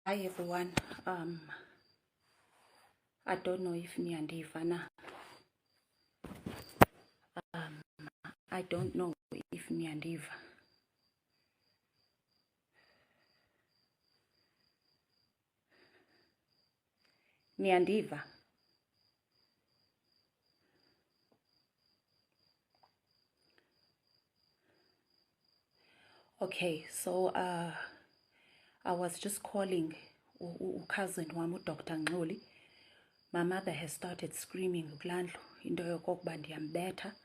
Hi everyone. I don't know if niyandiva na. I don't know if niyandiva. Niyandiva. Okay, so I was just calling cousin wami Dr. Ngxoli. My mother has started screaming kulandlu into yokokuba ndiyambetha.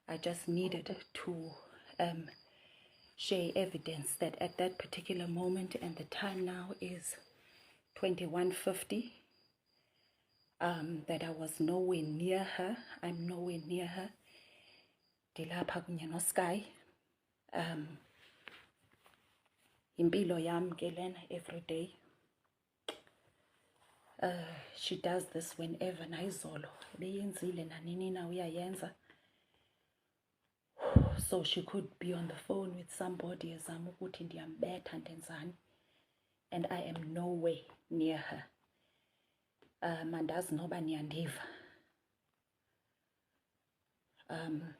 I just needed to share evidence that at that particular moment, and the time now is 21:50, that I was nowhere near her. I'm nowhere near her. Ndilapha kunye noSky. Impilo yam ke lena every day. She does this whenever, nayizolo beyenzile nanini na uyayenza. So she could be on the phone with somebody ezama ukuthi ndiyambetha ndenzani, and I am nowhere near her. Mandazi noba niyandiva.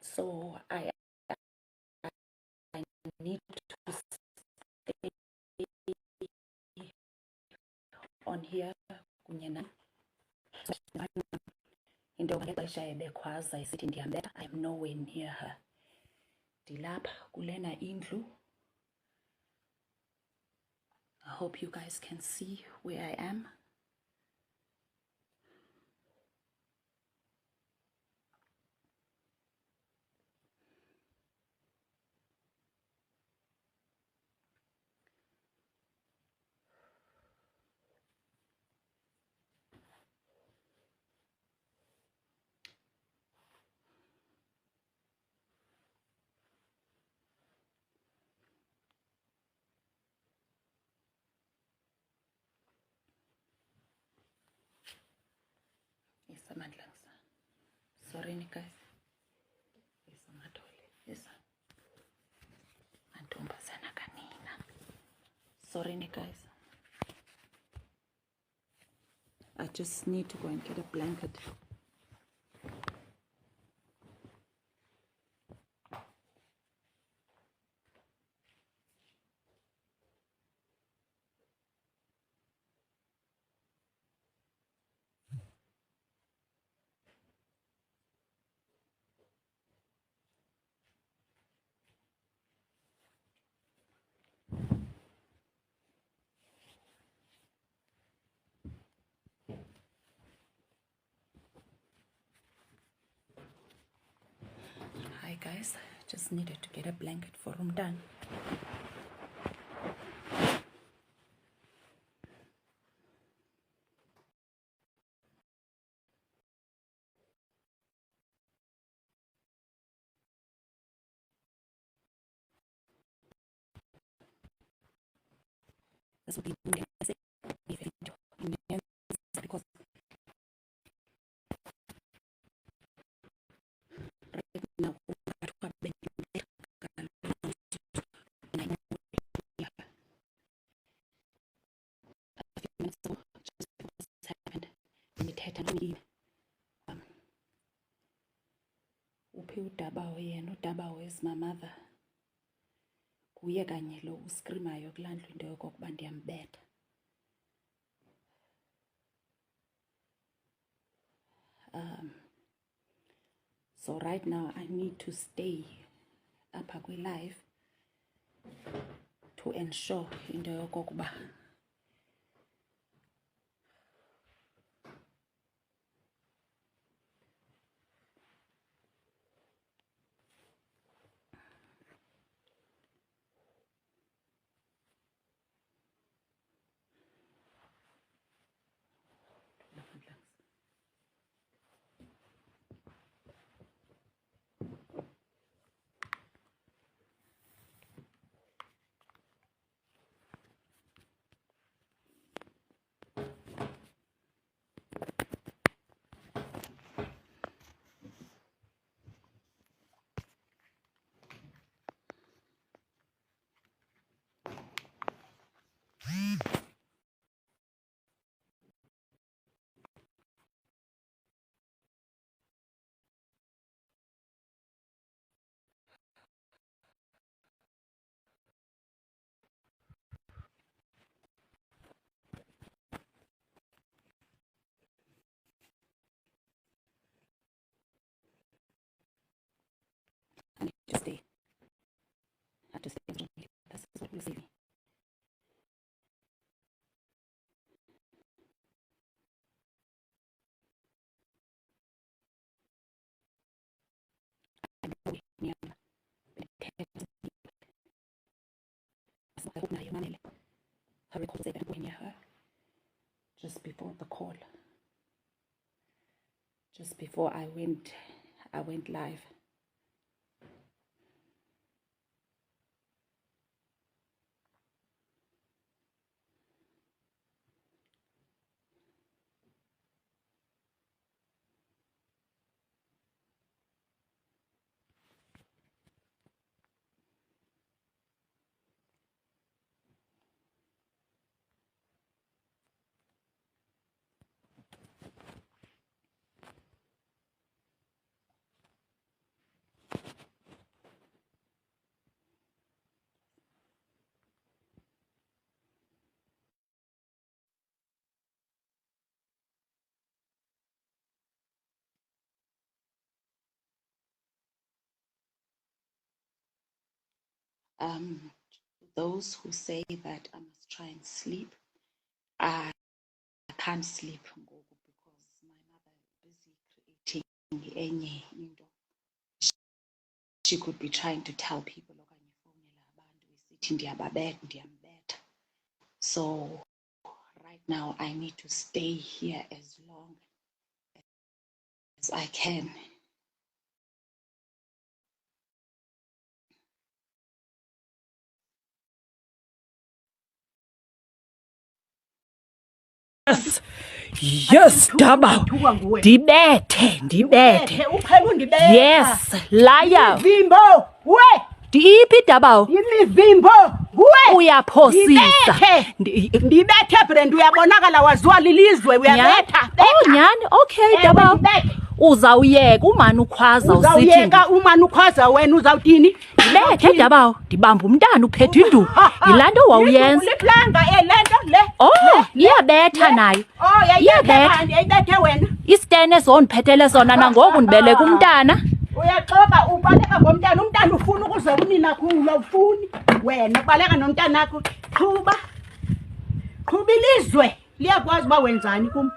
So I need to stay on here kunye na into ngexesha ebekhwaza isithi ndiyambetha. I am nowhere near her. Ndilapha kulena indlu. I hope you guys can see where I am. Yes, amandla. Sorry guys. Yes, amadole. Yes. Antombazana kanina. Sorry guys. I just need to go and get a blanket. Hi guys, just needed to get a blanket for Ramadan. This will be because right now uphi uDabawo yena. uDabawo is my mother. Kuye kanye lo uskrimayo kulandlu into yokokuba ndiyambetha. So right now I need to stay apha kwi-live to ensure into yokokuba Her record said that when her just before the call, just before I went live. Those who say that I must try and sleep, I can't sleep because my mother is busy creating into. She could be trying to tell people, so right now I need to stay here as long as I can. Yes, Daba. Ndibethe. Yes, liar. Vimbo, we. Ndiphi Daba? Imivimbo, we. Uyaphosisa. Ndibethe Brand, uyabonakala waziwa lilizwe uyabetha. Oh nyani, okay Daba. Uzawuyeka umani ukhwaza usithi. Uzawuyeka umani ukhwaza wena uzawuthini? Ndibethe Daba, ndibamba umntana uphethe induku. Yilanto wawuyenza. Uliplanga lento le. Oh, iyabetha nayo. Oh, yayibethe wena. Isitene zondiphethele sona nangoku ndibeleka umntana. Uyaxoka ubaleka ngomntana, umntana ufuna ukuze unina khulu ufuni. Wena ubaleka nomntana wakho. Qhuba ilizwe liyakwazi ba wenzani kum.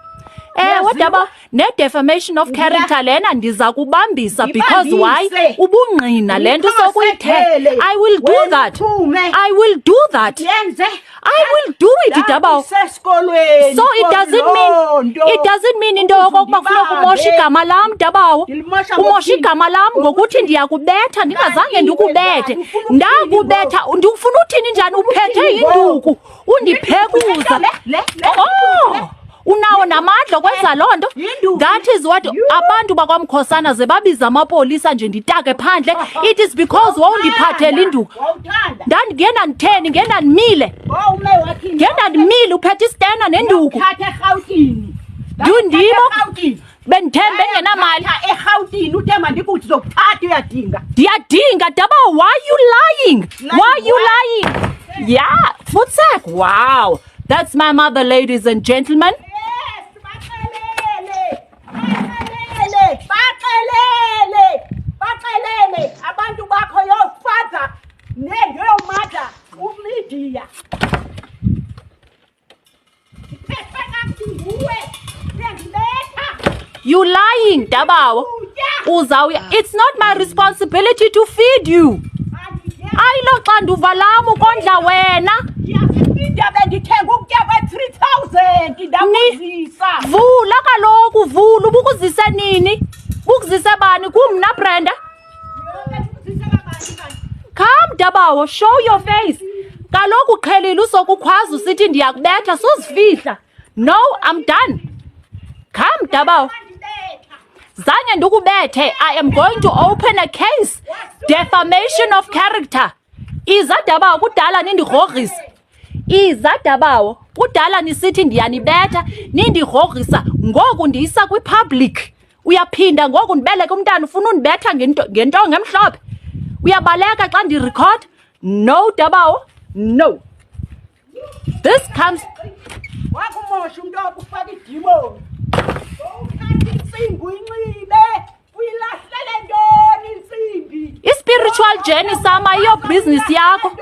What Daba? Ne-defamation of character lena ndiza kubambisa because why? Ubungqina lento sokuyithe. I will do that. I will do that. I will do it Daba. So it doesn't mean into yokokuba kufuneka umoshe igama lam Dabawo. Umoshe igama lam ngokuthi ndiyakubetha ndingazange ndikubethe. Ndakubetha ndifuna uthini njani uphethe induku undiphekuza. Oh, unawo namandla kwenza lonto. That is what abantu bakwamkhosana zebabiza amapolisa nje nditake phandle. It is because wawundiphathela induku. Ndandingena nditheni ngena ndimile. Ngena ndimile uphethe isitena nenduku. Ndundimo bendithembe ngenamali eGauteng uthemba ndikuthi zokuthatha uyadinga. Ndiyadinga Daba, why you lying? Why you lying? Yeah, Futsek. Wow. That's my mother, ladies and gentlemen. Baxelele abantu bakho yofather neyomatha uMedia. You lying Dabawo. It's not my responsibility to feed you. Ayilo xanduva lam ukondla wena. Ndaba ndithenga ukutya kwe-3,000 ndakuzisa. Vula kaloku vula ubukuzise nini? Ukuzise bani kumna Brenda? Come Dabawo, show your face. Kaloku uqhelile usokukhwaza usithi ndiyakubetha suzifihla. No, I'm done. Come Dabawo. Zange ndikubethe. I am going to open a case. Defamation of character. Iza Dabawo kudala nindigrogrisa. Iza Dabawo kudala nisithi ndiyanibetha nindigrogrisa ngoku ndiyisa kwi-public. Uyaphinda ngoku ndibeleke umntana ufuna undibetha ngentonga emhlophe. Uyabaleka xa ndirecord? No Dabawo, no. This comes wakumosha umuntu okufaka idimoni. Uthatha insimbi uyinxibe uyilahlele ntoni insimbi? I-spiritual journey sama iyo business yakho.